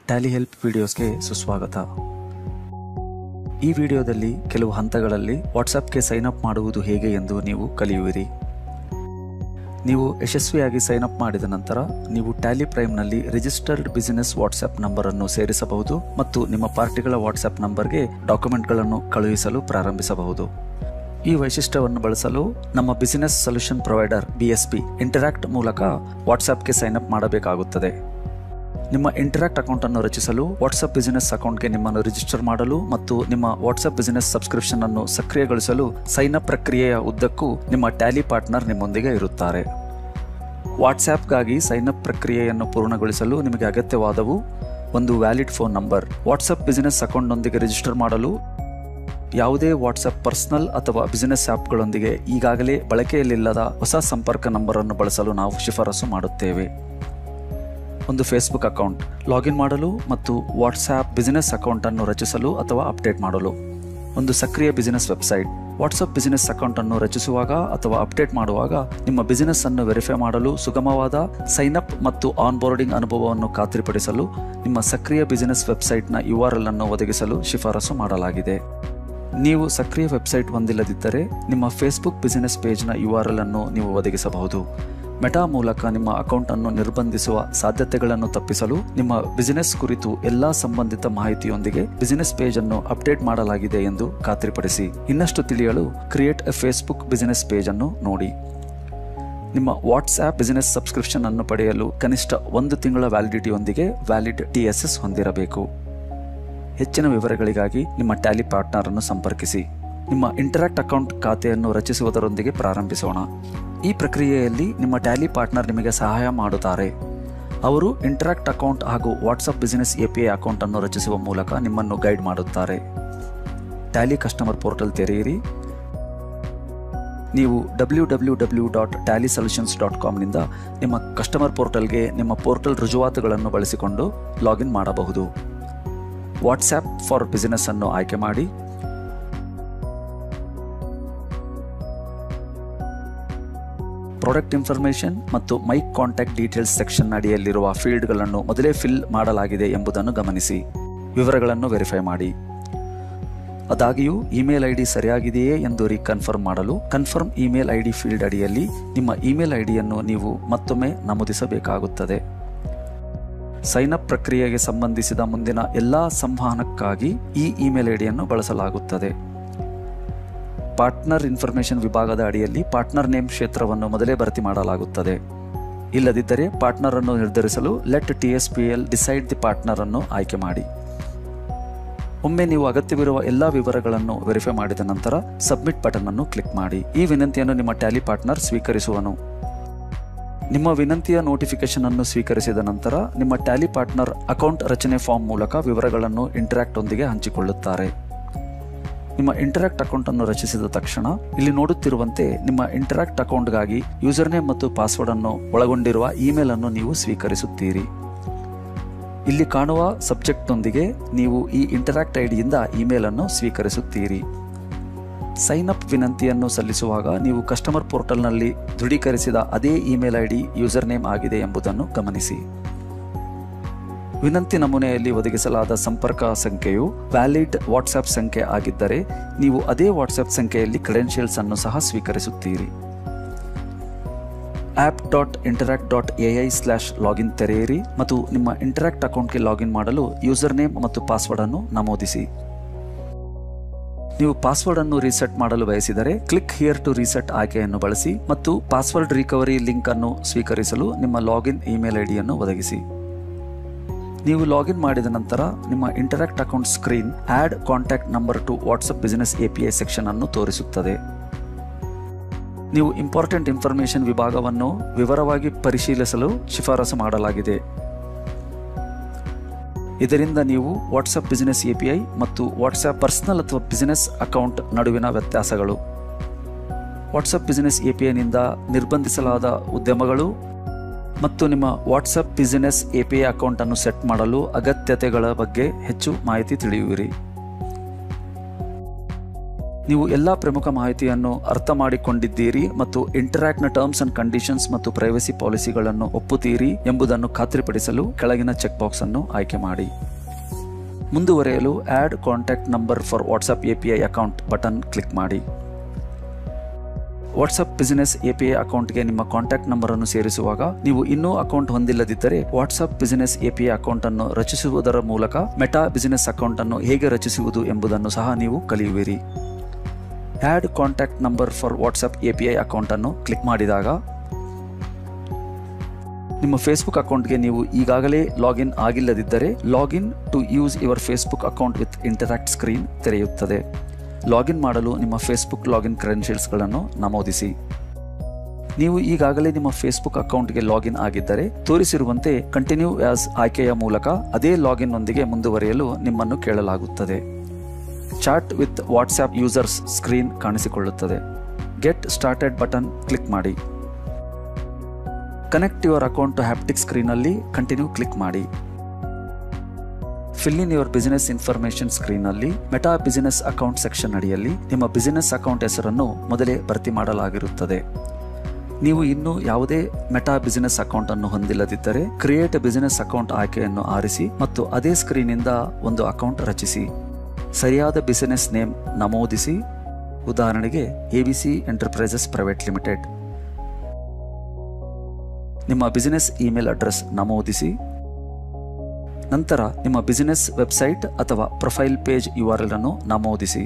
Tally help ವಿಡಿಯೋಸ್ಗೆ ಸುಸ್ವಾಗತ. ಈ ವಿಡಿಯೋದಲ್ಲಿ ಕೆಲವು ಹಂತಗಳಲ್ಲಿ ವಾಟ್ಸಪ್ಗೆ ಸೈನ್ ಅಪ್ ಮಾಡುವುದು ಹೇಗೆ ಎಂದು ನೀವು ಕಲಿಯುವಿರಿ. ನೀವು ಯಶಸ್ವಿಯಾಗಿ ಸೈನ್ ಅಪ್ ಮಾಡಿದ ನಂತರ ನೀವು ಟ್ಯಾಲಿ ಪ್ರೈಮ್ನಲ್ಲಿ ರಿಜಿಸ್ಟರ್ಡ್ ಬಿಸಿನೆಸ್ ವಾಟ್ಸ್ಆಪ್ ನಂಬರ್ ಅನ್ನು ಸೇರಿಸಬಹುದು ಮತ್ತು ನಿಮ್ಮ ಪಾರ್ಟಿಗಳ ವಾಟ್ಸ್ಆಪ್ ನಂಬರ್ಗೆ ಡಾಕ್ಯುಮೆಂಟ್ಗಳನ್ನು ಕಳುಹಿಸಲು ಪ್ರಾರಂಭಿಸಬಹುದು. ಈ ವೈಶಿಷ್ಟ್ಯವನ್ನು ಬಳಸಲು ನಮ್ಮ business solution provider BSP interact ಮೂಲಕ ವಾಟ್ಸ್ಆಪ್ಗೆ ಸೈನ್ ಅಪ್ ಮಾಡಬೇಕಾಗುತ್ತದೆ. ನಿಮ್ಮ ಇಂಟರಾಕ್ಟ್ ಅಕೌಂಟ್ ಅನ್ನು ರಚಿಸಲು ವಾಟ್ಸ್ಆಪ್ ಬಿಸಿನೆಸ್ ಅಕೌಂಟ್ಗೆ ನಿಮ್ಮನ್ನು ರಿಜಿಸ್ಟರ್ ಮಾಡಲು ಮತ್ತು ನಿಮ್ಮ ವಾಟ್ಸ್ಆಪ್ ಬಿಸಿನೆಸ್ ಸಬ್ಸ್ಕ್ರಿಪ್ಷನ್ ಅನ್ನು ಸಕ್ರಿಯಗೊಳಿಸಲು ಸೈನ್ ಅಪ್ ಪ್ರಕ್ರಿಯೆಯ ಉದ್ದಕ್ಕೂ ನಿಮ್ಮ ಟ್ಯಾಲಿ ಪಾರ್ಟ್ನರ್ ನಿಮ್ಮೊಂದಿಗೆ ಇರುತ್ತಾರೆ. ವಾಟ್ಸ್ಆಪ್ಗಾಗಿ ಸೈನ್ ಅಪ್ ಪ್ರಕ್ರಿಯೆಯನ್ನು ಪೂರ್ಣಗೊಳಿಸಲು ನಿಮಗೆ ಅಗತ್ಯವಾದವು: ಒಂದು valid phone number. WhatsApp business ಅಕೌಂಟ್ನೊಂದಿಗೆ ರಿಜಿಸ್ಟರ್ ಮಾಡಲು ಯಾವುದೇ ವಾಟ್ಸ್ಆಪ್ ಪರ್ಸನಲ್ ಅಥವಾ ಬಿಸಿನೆಸ್ ಆ್ಯಪ್ಗಳೊಂದಿಗೆ ಈಗಾಗಲೇ ಬಳಕೆಯಲ್ಲಿಲ್ಲದ ಹೊಸ ಸಂಪರ್ಕ ನಂಬರ್ ಅನ್ನು ಬಳಸಲು ನಾವು ಶಿಫಾರಸು ಮಾಡುತ್ತೇವೆ. ಒಂದು ಫೇಸ್ಬುಕ್ ಅಕೌಂಟ್. ಲಾಗಿನ್ ಮಾಡಲು ಮತ್ತು ವಾಟ್ಸ್ಆಪ್ ಬಿಸಿನೆಸ್ ಅಕೌಂಟ್ ಅನ್ನು ರಚಿಸಲು ಅಥವಾ ಅಪ್ಡೇಟ್ ಮಾಡಲು. ಒಂದು ಸಕ್ರಿಯ business website. WhatsApp business account ಅನ್ನು ರಚಿಸುವಾಗ ಅಥವಾ ಅಪ್ಡೇಟ್ ಮಾಡುವಾಗ ನಿಮ್ಮ ಬಿಸಿನೆಸ್ ಅನ್ನು ವೆರಿಫೈ ಮಾಡಲು ಸುಗಮವಾದ ಸೈನ್ ಅಪ್ ಮತ್ತು ಆನ್ಬೋರ್ಡಿಂಗ್ ಅನುಭವವನ್ನು ಖಾತ್ರಿಪಡಿಸಲು ನಿಮ್ಮ ಸಕ್ರಿಯ ಬಿಸಿನೆಸ್ ವೆಬ್ಸೈಟ್ನ URL ಅನ್ನು ಒದಗಿಸಲು ಶಿಫಾರಸು ಮಾಡಲಾಗಿದೆ. ನೀವು ಸಕ್ರಿಯ ವೆಬ್ಸೈಟ್ ಹೊಂದಿಲ್ಲದಿದ್ದರೆ ನಿಮ್ಮ ಫೇಸ್ಬುಕ್ ಬಿಸಿನೆಸ್ ಪೇಜ್ನ URL ಅನ್ನು ನೀವು ಒದಗಿಸಬಹುದು. ಮೆಟಾ ಮೂಲಕ ನಿಮ್ಮ ಅಕೌಂಟ್ ಅನ್ನು ನಿರ್ಬಂಧಿಸುವ ಸಾಧ್ಯತೆಗಳನ್ನು ತಪ್ಪಿಸಲು ನಿಮ್ಮ ಬಿಸಿನೆಸ್ ಕುರಿತು ಎಲ್ಲಾ ಸಂಬಂಧಿತ ಮಾಹಿತಿಯೊಂದಿಗೆ ಬಿಸಿನೆಸ್ ಪೇಜ್ ಅನ್ನು ಅಪ್ಡೇಟ್ ಮಾಡಲಾಗಿದೆ ಎಂದು ಖಾತ್ರಿಪಡಿಸಿ. ಇನ್ನಷ್ಟು ತಿಳಿಯಲು create A Facebook business page ಅನ್ನು ನೋಡಿ. ನಿಮ್ಮ ವಾಟ್ಸ್ಆಪ್ ಬಿಸಿನೆಸ್ ಸಬ್ಸ್ಕ್ರಿಪ್ಷನ್ ಅನ್ನು ಪಡೆಯಲು ಕನಿಷ್ಠ 1 ತಿಂಗಳ ವ್ಯಾಲಿಡಿಟಿಯೊಂದಿಗೆ ವ್ಯಾಲಿಡ್ TSS ಹೊಂದಿರಬೇಕು. ಹೆಚ್ಚಿನ ವಿವರಗಳಿಗಾಗಿ ನಿಮ್ಮ ಟ್ಯಾಲಿ ಪಾರ್ಟ್ನರ್ ಅನ್ನು ಸಂಪರ್ಕಿಸಿ. ನಿಮ್ಮ ಇಂಟರಾಕ್ಟ್ ಅಕೌಂಟ್ ಖಾತೆಯನ್ನು ರಚಿಸುವುದರೊಂದಿಗೆ ಪ್ರಾರಂಭಿಸೋಣ. ಈ ಪ್ರಕ್ರಿಯೆಯಲ್ಲಿ ನಿಮ್ಮ ಟ್ಯಾಲಿ ಪಾರ್ಟ್ನರ್ ನಿಮಗೆ ಸಹಾಯ ಮಾಡುತ್ತಾರೆ. ಅವರು ಇಂಟರಾಕ್ಟ್ ಅಕೌಂಟ್ ಹಾಗೂ ವಾಟ್ಸ್ಆಪ್ ಬಿಸಿನೆಸ್ API ಅಕೌಂಟ್ ಅನ್ನು ರಚಿಸುವ ಮೂಲಕ ನಿಮ್ಮನ್ನು ಗೈಡ್ ಮಾಡುತ್ತಾರೆ. ಟ್ಯಾಲಿ ಕಸ್ಟಮರ್ ಪೋರ್ಟಲ್ ತೆರೆಯಿರಿ. ನೀವು www.tallysolutions.com ನಿಂದ ನಿಮ್ಮ ಕಸ್ಟಮರ್ ಪೋರ್ಟಲ್ಗೆ ನಿಮ್ಮ ಪೋರ್ಟಲ್ ರುಜುವಾತುಗಳನ್ನು ಬಳಸಿಕೊಂಡು ಲಾಗಿನ್ ಮಾಡಬಹುದು. ವಾಟ್ಸ್ಆಪ್ ಫಾರ್ ಬಿಸಿನೆಸ್ ಅನ್ನು ಆಯ್ಕೆ ಮಾಡಿ. ಪ್ರಾಡಕ್ಟ್ ಇನ್ಫಾರ್ಮೇಷನ್ ಮತ್ತು ಮೈ ಕಾಂಟ್ಯಾಕ್ಟ್ ಡೀಟೇಲ್ಸ್ ಸೆಕ್ಷನ್ ಅಡಿಯಲ್ಲಿರುವ ಫೀಲ್ಡ್ಗಳನ್ನು ಮೊದಲೇ ಫಿಲ್ ಮಾಡಲಾಗಿದೆ ಎಂಬುದನ್ನು ಗಮನಿಸಿ. ವಿವರಗಳನ್ನು ವೆರಿಫೈ ಮಾಡಿ. ಆದಾಗ್ಯೂ ಇಮೇಲ್ ID ಸರಿಯಾಗಿದೆಯೇ ಎಂದು ರೀಕನ್ಫರ್ಮ್ ಮಾಡಲು ಕನ್ಫರ್ಮ್ ಇಮೇಲ್ ID ಫೀಲ್ಡ್ ಅಡಿಯಲ್ಲಿ ನಿಮ್ಮ ಇಮೇಲ್ IDಯನ್ನು ನೀವು ಮತ್ತೊಮ್ಮೆ ನಮೂದಿಸಬೇಕಾಗುತ್ತದೆ. ಸೈನ್ ಅಪ್ ಪ್ರಕ್ರಿಯೆಗೆ ಸಂಬಂಧಿಸಿದ ಮುಂದಿನ ಎಲ್ಲಾ ಸಂವಹನಕ್ಕಾಗಿ ಈ ಇಮೇಲ್ IDಯನ್ನು ಬಳಸಲಾಗುತ್ತದೆ. ಪಾರ್ಟ್ನರ್ ಇನ್ಫಾರ್ಮೇಷನ್ ವಿಭಾಗದ ಅಡಿಯಲ್ಲಿ ಪಾರ್ಟ್ನರ್ ನೇಮ್ ಕ್ಷೇತ್ರವನ್ನು ಮೊದಲೇ ಭರ್ತಿ ಮಾಡಲಾಗುತ್ತದೆ. ಇಲ್ಲದಿದ್ದರೆ ಪಾರ್ಟ್ನರ್ ಅನ್ನು ನಿರ್ಧರಿಸಲು let TSPL decide the partner ಅನ್ನು ಆಯ್ಕೆ ಮಾಡಿ. ಒಮ್ಮೆ ನೀವು ಅಗತ್ಯವಿರುವ ಎಲ್ಲಾ ವಿವರಗಳನ್ನು ವೆರಿಫೈ ಮಾಡಿದ ನಂತರ ಸಬ್ಮಿಟ್ ಬಟನ್ ಅನ್ನು ಕ್ಲಿಕ್ ಮಾಡಿ. ಈ ವಿನಂತಿಯನ್ನು ನಿಮ್ಮ ಟ್ಯಾಲಿ ಪಾರ್ಟ್ನರ್ ಸ್ವೀಕರಿಸುವನು. ನಿಮ್ಮ ವಿನಂತಿಯ ನೋಟಿಫಿಕೇಶನ್ ಅನ್ನು ಸ್ವೀಕರಿಸಿದ ನಂತರ ನಿಮ್ಮ ಟ್ಯಾಲಿ ಪಾರ್ಟ್ನರ್ ಅಕೌಂಟ್ ರಚನೆ ಫಾರ್ಮ್ ಮೂಲಕ ವಿವರಗಳನ್ನು ಇಂಟರಾಕ್ಟ್ ಒಂದಿಗೆ ಹಂಚಿಕೊಳ್ಳುತ್ತಾರೆ. ನಿಮ್ಮ ಇಂಟರಾಕ್ಟ್ ಅಕೌಂಟ್ ಅನ್ನು ರಚಿಸಿದ ತಕ್ಷಣ ಇಲ್ಲಿ ನೋಡುತ್ತಿರುವಂತೆ ನಿಮ್ಮ ಇಂಟರಾಕ್ಟ್ ಅಕೌಂಟ್ಗಾಗಿ ಯೂಸರ್ ನೇಮ್ ಮತ್ತು ಪಾಸ್ವರ್ಡ್ ಅನ್ನು ಒಳಗೊಂಡಿರುವ ಇಮೇಲ್ ಅನ್ನು ನೀವು ಸ್ವೀಕರಿಸುತ್ತೀರಿ. ಇಲ್ಲಿ ಕಾಣುವ ಸಬ್ಜೆಕ್ಟ್ನೊಂದಿಗೆ ನೀವು ಈ ಇಂಟರಾಕ್ಟ್ IDಯಿಂದ ಇಮೇಲ್ ಅನ್ನು ಸ್ವೀಕರಿಸುತ್ತೀರಿ. ಸೈನ್ ಅಪ್ ವಿನಂತಿಯನ್ನು ಸಲ್ಲಿಸುವಾಗ ನೀವು ಕಸ್ಟಮರ್ ಪೋರ್ಟಲ್ನಲ್ಲಿ ದೃಢೀಕರಿಸಿದ ಅದೇ ಇಮೇಲ್ ID ಯೂಸರ್ ನೇಮ್ ಆಗಿದೆ ಎಂಬುದನ್ನು ಗಮನಿಸಿ. ವಿನಂತಿ ನಮೂನೆಯಲ್ಲಿ ಒದಗಿಸಲಾದ ಸಂಪರ್ಕ ಸಂಖ್ಯೆಯು ವ್ಯಾಲಿಡ್ ವಾಟ್ಸ್ಆಪ್ ಸಂಖ್ಯೆ ಆಗಿದ್ದರೆ ನೀವು ಅದೇ ವಾಟ್ಸ್ಆಪ್ ಸಂಖ್ಯೆಯಲ್ಲಿ ಕ್ರೆಡೆನ್ಷಿಯಲ್ಸ್ ಅನ್ನು ಸಹ ಸ್ವೀಕರಿಸುತ್ತೀರಿ. app.interact.ai/login ತೆರೆಯಿರಿ ಮತ್ತು ನಿಮ್ಮ ಇಂಟರಾಕ್ಟ್ ಅಕೌಂಟ್ಗೆ ಲಾಗಿನ್ ಮಾಡಲು ಯೂಸರ್ ನೇಮ್ ಮತ್ತು ಪಾಸ್ವರ್ಡ್ ಅನ್ನು ನಮೂದಿಸಿ. ನೀವು ಪಾಸ್ವರ್ಡ್ ಅನ್ನು ರೀಸೆಟ್ ಮಾಡಲು ಬಯಸಿದರೆ ಕ್ಲಿಕ್ ಹಿಯರ್ ಟು ರೀಸೆಟ್ ಆಯ್ಕೆಯನ್ನು ಬಳಸಿ ಮತ್ತು ಪಾಸ್ವರ್ಡ್ ರಿಕವರಿ ಲಿಂಕ್ ಅನ್ನು ಸ್ವೀಕರಿಸಲು ನಿಮ್ಮ ಲಾಗಿನ್ ಇಮೇಲ್ IDಯನ್ನು ಒದಗಿಸಿ. ನೀವು ಲಾಗಿನ್ ಮಾಡಿದ ನಂತರ ನಿಮ್ಮ interact account screen add contact number to WhatsApp business API section ಅನ್ನು ತೋರಿಸುತ್ತದೆ. ನೀವು ಇಂಪಾರ್ಟೆಂಟ್ ಇನ್ಫಾರ್ಮೇಷನ್ ವಿಭಾಗವನ್ನು ವಿವರವಾಗಿ ಪರಿಶೀಲಿಸಲು ಶಿಫಾರಸು ಮಾಡಲಾಗಿದೆ. ಇದರಿಂದ ನೀವು ವಾಟ್ಸ್ಆಪ್ ಬಿಸಿನೆಸ್ API ಮತ್ತು ವಾಟ್ಸ್ಆಪ್ ಪರ್ಸನಲ್ ಅಥವಾ ಬಿಸಿನೆಸ್ ಅಕೌಂಟ್ ನಡುವಿನ ವ್ಯತ್ಯಾಸಗಳು, ವಾಟ್ಸ್ಆಪ್ ಬಿಸಿನೆಸ್ API ನಿಂದ ನಿರ್ಬಂಧಿಸಲಾದ ಉದ್ಯಮಗಳು ಮತ್ತು ನಿಮ್ಮ ವಾಟ್ಸ್ಆಪ್ ಬಿಸಿನೆಸ್ API ಅಕೌಂಟ್ ಅನ್ನು ಸೆಟ್ ಮಾಡಲು ಅಗತ್ಯತೆಗಳ ಬಗ್ಗೆ ಹೆಚ್ಚು ಮಾಹಿತಿ ತಿಳಿಯುವಿರಿ. ನೀವು ಎಲ್ಲ ಪ್ರಮುಖ ಮಾಹಿತಿಯನ್ನು ಅರ್ಥ ಮಾಡಿಕೊಂಡಿದ್ದೀರಿ ಮತ್ತು ಇಂಟರಾಕ್ಟ್ನ ಟರ್ಮ್ಸ್ ಅಂಡ್ ಕಂಡೀಷನ್ಸ್ ಮತ್ತು ಪ್ರೈವಸಿ ಪಾಲಿಸಿಗಳನ್ನು ಒಪ್ಪುತ್ತೀರಿ ಎಂಬುದನ್ನು ಖಾತ್ರಿಪಡಿಸಲು ಕೆಳಗಿನ ಚೆಕ್ ಬಾಕ್ಸ್ ಅನ್ನು ಆಯ್ಕೆ ಮಾಡಿ. ಮುಂದುವರಿಯಲು add contact number for WhatsApp API account button click ಮಾಡಿ. ವಾಟ್ಸ್ಆಪ್ ಬಿಸಿನೆಸ್ API ಅಕೌಂಟ್ಗೆ ನಿಮ್ಮ ಕಾಂಟ್ಯಾಕ್ಟ್ ನಂಬರ್ ಅನ್ನು ಸೇರಿಸುವಾಗ ನೀವು ಇನ್ನೂ ಅಕೌಂಟ್ ಹೊಂದಿಲ್ಲದಿದ್ದರೆ ವಾಟ್ಸ್ಆಪ್ ಬಿಸಿನೆಸ್ API ಅಕೌಂಟ್ ಅನ್ನು ರಚಿಸುವುದರ ಮೂಲಕ ಮೆಟಾ ಬಿಸಿನೆಸ್ ಅಕೌಂಟ್ ಅನ್ನು ಹೇಗೆ ರಚಿಸುವುದು ಎಂಬುದನ್ನು ಸಹ ನೀವು ಕಲಿಯುವಿರಿ. Add contact number for WhatsApp API account ಅನ್ನು ಕ್ಲಿಕ್ ಮಾಡಿದಾಗ ನಿಮ್ಮ ಫೇಸ್ಬುಕ್ ಅಕೌಂಟ್ಗೆ ನೀವು ಈಗಾಗಲೇ ಲಾಗಿನ್ ಆಗಿಲ್ಲದಿದ್ದರೆ login to use your Facebook account with interact screen ತೆರೆಯುತ್ತದೆ. ಲಾಗಿನ್ ಮಾಡಲು ನಿಮ್ಮ ಫೇಸ್ಬುಕ್ ಲಾಗಿನ್ ಕ್ರೆಡೆನ್ಷಿಯಲ್ಸ್ಗಳನ್ನು ನಮೂದಿಸಿ. ನೀವು ಈಗಾಗಲೇ ನಿಮ್ಮ ಫೇಸ್ಬುಕ್ ಅಕೌಂಟ್ಗೆ ಲಾಗಿನ್ ಆಗಿದ್ದರೆ ತೋರಿಸಿರುವಂತೆ ಕಂಟಿನ್ಯೂ ಆಸ್ ಆಯ್ಕೆಯ ಮೂಲಕ ಅದೇ ಲಾಗಿನ್ ನೊಂದಿಗೆ ಮುಂದುವರಿಯಲು ನಿಮ್ಮನ್ನು ಕೇಳಲಾಗುತ್ತದೆ. Chat with WhatsApp users screen ಕಾಣಿಸಿಕೊಳ್ಳುತ್ತದೆ. ಗೆಟ್ ಸ್ಟಾರ್ಟೆಡ್ ಬಟನ್ ಕ್ಲಿಕ್ ಮಾಡಿ. Connect your account to haptic ಸ್ಕ್ರೀನ್ನಲ್ಲಿ ಕಂಟಿನ್ಯೂ ಕ್ಲಿಕ್ ಮಾಡಿ. Fill in your business information ಸ್ಕ್ರೀನ್ನಲ್ಲಿ ಮೆಟಾ ಬಿಸಿನೆಸ್ ಅಕೌಂಟ್ ಸೆಕ್ಷನ್ ಅಡಿಯಲ್ಲಿ ನಿಮ್ಮ ಬಿಸಿನೆಸ್ ಅಕೌಂಟ್ ಹೆಸರನ್ನು ಮೊದಲೇ ಭರ್ತಿ ಮಾಡಲಾಗಿರುತ್ತದೆ. ನೀವು ಇನ್ನೂ ಯಾವುದೇ ಮೆಟಾ ಬಿಸಿನೆಸ್ ಅಕೌಂಟ್ ಅನ್ನು ಹೊಂದಿಲ್ಲದಿದ್ದರೆ ಕ್ರಿಯೇಟ್ ಬಿಸಿನೆಸ್ ಅಕೌಂಟ್ ಆಯ್ಕೆಯನ್ನು ಆರಿಸಿ ಮತ್ತು ಅದೇ ಸ್ಕ್ರೀನಿಂದ ಒಂದು ಅಕೌಂಟ್ ರಚಿಸಿ. ಸರಿಯಾದ ಬಿಸಿನೆಸ್ ನೇಮ್ ನಮೂದಿಸಿ. ಉದಾಹರಣೆಗೆ ABC ಎಂಟರ್ಪ್ರೈಸಸ್ ಪ್ರೈವೇಟ್ ಲಿಮಿಟೆಡ್. ನಿಮ್ಮ ಬಿಸಿನೆಸ್ ಇಮೇಲ್ ಅಡ್ರೆಸ್ ನಮೂದಿಸಿ. ನಂತರ ನಿಮ್ಮ ಬಿಸಿನೆಸ್ ವೆಬ್ಸೈಟ್ ಅಥವಾ ಪ್ರೊಫೈಲ್ ಪೇಜ್ URL ಅನ್ನು ನಮೂದಿಸಿ.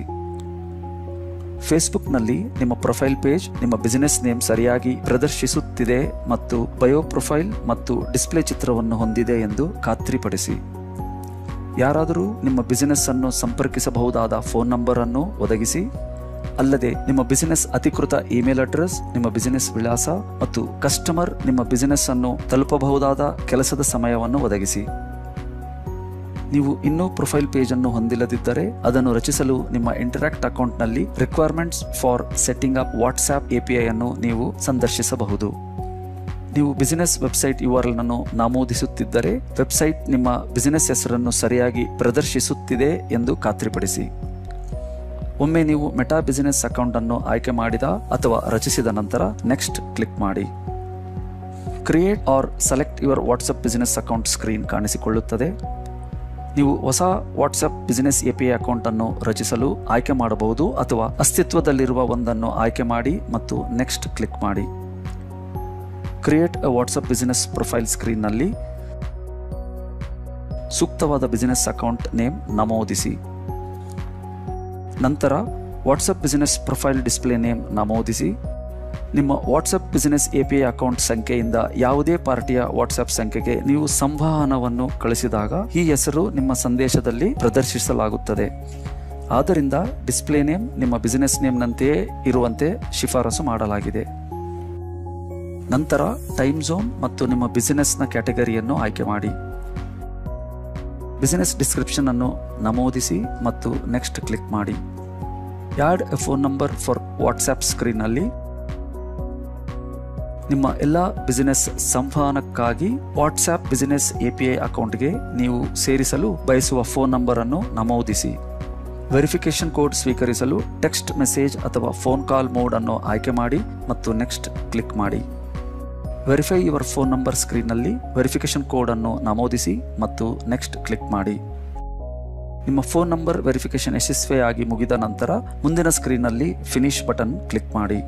ಫೇಸ್ಬುಕ್ನಲ್ಲಿ ನಿಮ್ಮ ಪ್ರೊಫೈಲ್ ಪೇಜ್ ನಿಮ್ಮ ಬಿಸಿನೆಸ್ ನೇಮ್ ಸರಿಯಾಗಿ ಪ್ರದರ್ಶಿಸುತ್ತಿದೆ ಮತ್ತು ಬಯೋ ಪ್ರೊಫೈಲ್ ಮತ್ತು ಡಿಸ್ಪ್ಲೇ ಚಿತ್ರವನ್ನು ಹೊಂದಿದೆ ಎಂದು ಖಾತ್ರಿಪಡಿಸಿ. ಯಾರಾದರೂ ನಿಮ್ಮ ಬಿಸಿನೆಸ್ ಅನ್ನು ಸಂಪರ್ಕಿಸಬಹುದಾದ ಫೋನ್ ನಂಬರ್ ಅನ್ನು ಒದಗಿಸಿ. ಅಲ್ಲದೆ ನಿಮ್ಮ ಬಿಸಿನೆಸ್ ಅಧಿಕೃತ ಇಮೇಲ್ ಅಡ್ರೆಸ್, ನಿಮ್ಮ ಬಿಸಿನೆಸ್ ವಿಳಾಸ ಮತ್ತು ಕಸ್ಟಮರ್ ನಿಮ್ಮ ಬಿಸಿನೆಸ್ ಅನ್ನು ತಲುಪಬಹುದಾದ ಕೆಲಸದ ಸಮಯವನ್ನು ಒದಗಿಸಿ. ನೀವು ಇನ್ನೂ ಪ್ರೊಫೈಲ್ ಪೇಜ್ ಅನ್ನು ಹೊಂದಿಲ್ಲದಿದ್ದರೆ ಅದನ್ನು ರಚಿಸಲು ನಿಮ್ಮ ಇಂಟರಾಕ್ಟ್ ಅಕೌಂಟ್ನಲ್ಲಿ requirements for setting up WhatsApp API ಅನ್ನು ನೀವು ಸಂದರ್ಶಿಸಬಹುದು. ನೀವು ಬಿಸಿನೆಸ್ ವೆಬ್ಸೈಟ್ URL ಅನ್ನು ನಮೂದಿಸುತ್ತಿದ್ದರೆ ವೆಬ್ಸೈಟ್ ನಿಮ್ಮ ಬಿಸಿನೆಸ್ ಹೆಸರನ್ನು ಸರಿಯಾಗಿ ಪ್ರದರ್ಶಿಸುತ್ತಿದೆ ಎಂದು ಖಾತ್ರಿಪಡಿಸಿ. ಒಮ್ಮೆ ನೀವು ಮೆಟಾ ಬಿಸಿನೆಸ್ ಅಕೌಂಟ್ ಅನ್ನು ಆಯ್ಕೆ ಮಾಡಿದ ಅಥವಾ ರಚಿಸಿದ ನಂತರ ನೆಕ್ಸ್ಟ್ ಕ್ಲಿಕ್ ಮಾಡಿ. Create or select your WhatsApp business account screen ಕಾಣಿಸಿಕೊಳ್ಳುತ್ತದೆ. ನೀವು ಹೊಸ ವಾಟ್ಸ್ಆಪ್ ಬಿಸಿನೆಸ್ API ಅಕೌಂಟ್ ಅನ್ನು ರಚಿಸಲು ಆಯ್ಕೆ ಮಾಡಬಹುದು ಅಥವಾ ಅಸ್ತಿತ್ವದಲ್ಲಿರುವ ಒಂದನ್ನು ಆಯ್ಕೆ ಮಾಡಿ ಮತ್ತು ನೆಕ್ಸ್ಟ್ ಕ್ಲಿಕ್ ಮಾಡಿ. Create a WhatsApp business profile ಸ್ಕ್ರೀನ್ನಲ್ಲಿ ಸೂಕ್ತವಾದ ಬಿಸಿನೆಸ್ ಅಕೌಂಟ್ ನೇಮ್ ನಮೂದಿಸಿ. ನಂತರ WhatsApp business profile display name ನಮೂದಿಸಿ. ನಿಮ್ಮ ವಾಟ್ಸ್ಆಪ್ ಬಿಸಿನೆಸ್ API ಅಕೌಂಟ್ ಸಂಖ್ಯೆಯಿಂದ ಯಾವುದೇ ಪಾರ್ಟಿಯ ವಾಟ್ಸ್ಆಪ್ ಸಂಖ್ಯೆಗೆ ನೀವು ಸಂವಹನವನ್ನು ಕಳಿಸಿದಾಗ ಈ ಹೆಸರು ನಿಮ್ಮ ಸಂದೇಶದಲ್ಲಿ ಪ್ರದರ್ಶಿಸಲಾಗುತ್ತದೆ. ಆದ್ದರಿಂದ ಡಿಸ್ಪ್ಲೇ ನೇಮ್ ನಿಮ್ಮ ಬಿಸಿನೆಸ್ ನೇಮ್ನಂತೆಯೇ ಇರುವಂತೆ ಶಿಫಾರಸು ಮಾಡಲಾಗಿದೆ. ನಂತರ ಟೈಮ್ ಝೋನ್ ಮತ್ತು ನಿಮ್ಮ ಬಿಸಿನೆಸ್ನ ಕ್ಯಾಟಗರಿಯನ್ನು ಆಯ್ಕೆ ಮಾಡಿ. ಬಿಸಿನೆಸ್ ಡಿಸ್ಕ್ರಿಪ್ಷನ್ ಅನ್ನು ನಮೂದಿಸಿ ಮತ್ತು ನೆಕ್ಸ್ಟ್ ಕ್ಲಿಕ್ ಮಾಡಿ. Add a phone number for WhatsApp ಸ್ಕ್ರೀನ್ನಲ್ಲಿ ನಿಮ್ಮ ಎಲ್ಲ ಬಿಸಿನೆಸ್ ಸಂವಹನಕ್ಕಾಗಿ ವಾಟ್ಸ್ಆಪ್ ಬಿಸಿನೆಸ್ API ಅಕೌಂಟ್ಗೆ ನೀವು ಸೇರಿಸಲು ಬಯಸುವ ಫೋನ್ ನಂಬರ್ ಅನ್ನು ನಮೂದಿಸಿ. ವೆರಿಫಿಕೇಶನ್ ಕೋಡ್ ಸ್ವೀಕರಿಸಲು ಟೆಕ್ಸ್ಟ್ ಮೆಸೇಜ್ ಅಥವಾ ಫೋನ್ ಕಾಲ್ ಮೋಡ್ ಅನ್ನು ಆಯ್ಕೆ ಮಾಡಿ ಮತ್ತು ನೆಕ್ಸ್ಟ್ ಕ್ಲಿಕ್ ಮಾಡಿ. ವೆರಿಫೈ ಯುವರ್ ಫೋನ್ ನಂಬರ್ ಸ್ಕ್ರೀನ್ನಲ್ಲಿ ವೆರಿಫಿಕೇಶನ್ ಕೋಡ್ ಅನ್ನು ನಮೂದಿಸಿ ಮತ್ತು ನೆಕ್ಸ್ಟ್ ಕ್ಲಿಕ್ ಮಾಡಿ. ನಿಮ್ಮ ಫೋನ್ ನಂಬರ್ ವೆರಿಫಿಕೇಶನ್ ಯಶಸ್ವಿಯಾಗಿ ಮುಗಿದ ನಂತರ ಮುಂದಿನ ಸ್ಕ್ರೀನ್ನಲ್ಲಿ ಫಿನಿಶ್ ಬಟನ್ ಕ್ಲಿಕ್ ಮಾಡಿ.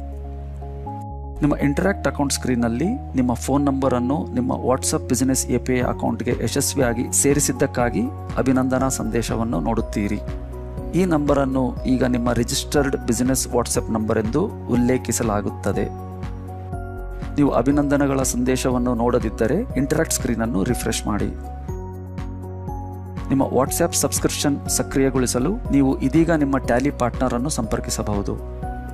ನಿಮ್ಮ ಇಂಟರಾಕ್ಟ್ ಅಕೌಂಟ್ ಸ್ಕ್ರೀನ್ನಲ್ಲಿ ನಿಮ್ಮ ಫೋನ್ ನಂಬರ್ ಅನ್ನು ನಿಮ್ಮ ವಾಟ್ಸ್ಆಪ್ ಬಿಸಿನೆಸ್ API ಅಕೌಂಟ್ಗೆ ಯಶಸ್ವಿಯಾಗಿ ಸೇರಿಸಿದ್ದಕ್ಕಾಗಿ ಅಭಿನಂದನಾ ಸಂದೇಶವನ್ನು ನೋಡುತ್ತೀರಿ. ಈ ನಂಬರ್ ಅನ್ನು ಈಗ ನಿಮ್ಮ ರಿಜಿಸ್ಟರ್ಡ್ ಬಿಸಿನೆಸ್ ವಾಟ್ಸ್ಆಪ್ ನಂಬರ್ ಎಂದು ಉಲ್ಲೇಖಿಸಲಾಗುತ್ತದೆ. ನೀವು ಅಭಿನಂದನೆಗಳ ಸಂದೇಶವನ್ನು ನೋಡದಿದ್ದರೆ ಇಂಟರಾಕ್ಟ್ ಸ್ಕ್ರೀನ್ ಅನ್ನು ರಿಫ್ರೆಶ್ ಮಾಡಿ. ನಿಮ್ಮ ವಾಟ್ಸ್ಆಪ್ ಸಬ್ಸ್ಕ್ರಿಪ್ಷನ್ ಸಕ್ರಿಯಗೊಳಿಸಲು ನೀವು ಇದೀಗ ನಿಮ್ಮ ಟ್ಯಾಲಿ ಪಾರ್ಟ್ನರ್ ಅನ್ನು ಸಂಪರ್ಕಿಸಬಹುದು.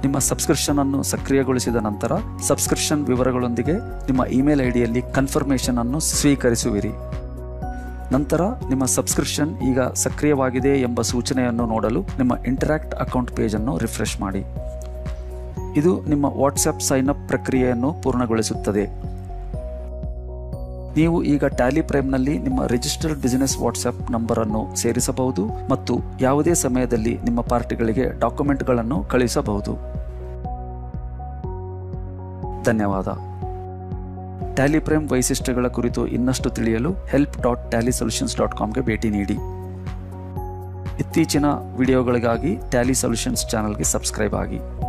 ನಿಮ್ಮ ಸಬ್ಸ್ಕ್ರಿಪ್ಷನ್ ಅನ್ನು ಸಕ್ರಿಯಗೊಳಿಸಿದ ನಂತರ ಸಬ್ಸ್ಕ್ರಿಪ್ಷನ್ ವಿವರಗಳೊಂದಿಗೆ ನಿಮ್ಮ ಇಮೇಲ್ ಐಡಿಯಲ್ಲಿ ಕನ್ಫರ್ಮೇಷನ್ ಅನ್ನು ಸ್ವೀಕರಿಸುವಿರಿ. ನಂತರ ನಿಮ್ಮ ಸಬ್ಸ್ಕ್ರಿಪ್ಷನ್ ಈಗ ಸಕ್ರಿಯವಾಗಿದೆ ಎಂಬ ಸೂಚನೆಯನ್ನು ನೋಡಲು ನಿಮ್ಮ ಇಂಟರಾಕ್ಟ್ ಅಕೌಂಟ್ ಪೇಜ್ ಅನ್ನು ರಿಫ್ರೆಶ್ ಮಾಡಿ. ಇದು ನಿಮ್ಮ ವಾಟ್ಸ್ಆಪ್ ಸೈನ್ ಅಪ್ ಪ್ರಕ್ರಿಯೆಯನ್ನು ಪೂರ್ಣಗೊಳಿಸುತ್ತದೆ. ನೀವು ಈಗ ಟ್ಯಾಲಿ ಪ್ರೈಮ್ನಲ್ಲಿ ನಿಮ್ಮ ರಿಜಿಸ್ಟರ್ಡ್ ಬಿಸಿನೆಸ್ ವಾಟ್ಸ್ಆ್ಯಪ್ ನಂಬರನ್ನು ಸೇರಿಸಬಹುದು ಮತ್ತು ಯಾವುದೇ ಸಮಯದಲ್ಲಿ ನಿಮ್ಮ ಪಾರ್ಟಿಗಳಿಗೆ ಡಾಕ್ಯುಮೆಂಟ್ಗಳನ್ನು ಕಳುಹಿಸಬಹುದು. ಧನ್ಯವಾದ. ಟ್ಯಾಲಿ ಪ್ರೈಮ್ ವೈಶಿಷ್ಟ್ಯಗಳ ಕುರಿತು ಇನ್ನಷ್ಟು ತಿಳಿಯಲು help.tallysolutions.comಗೆ ಭೇಟಿ ನೀಡಿ. ಇತ್ತೀಚಿನ ವಿಡಿಯೋಗಳಿಗಾಗಿ ಟ್ಯಾಲಿ ಸೊಲ್ಯೂಷನ್ಸ್ ಚಾನಲ್ಗೆ ಸಬ್ಸ್ಕ್ರೈಬ್ ಆಗಿ.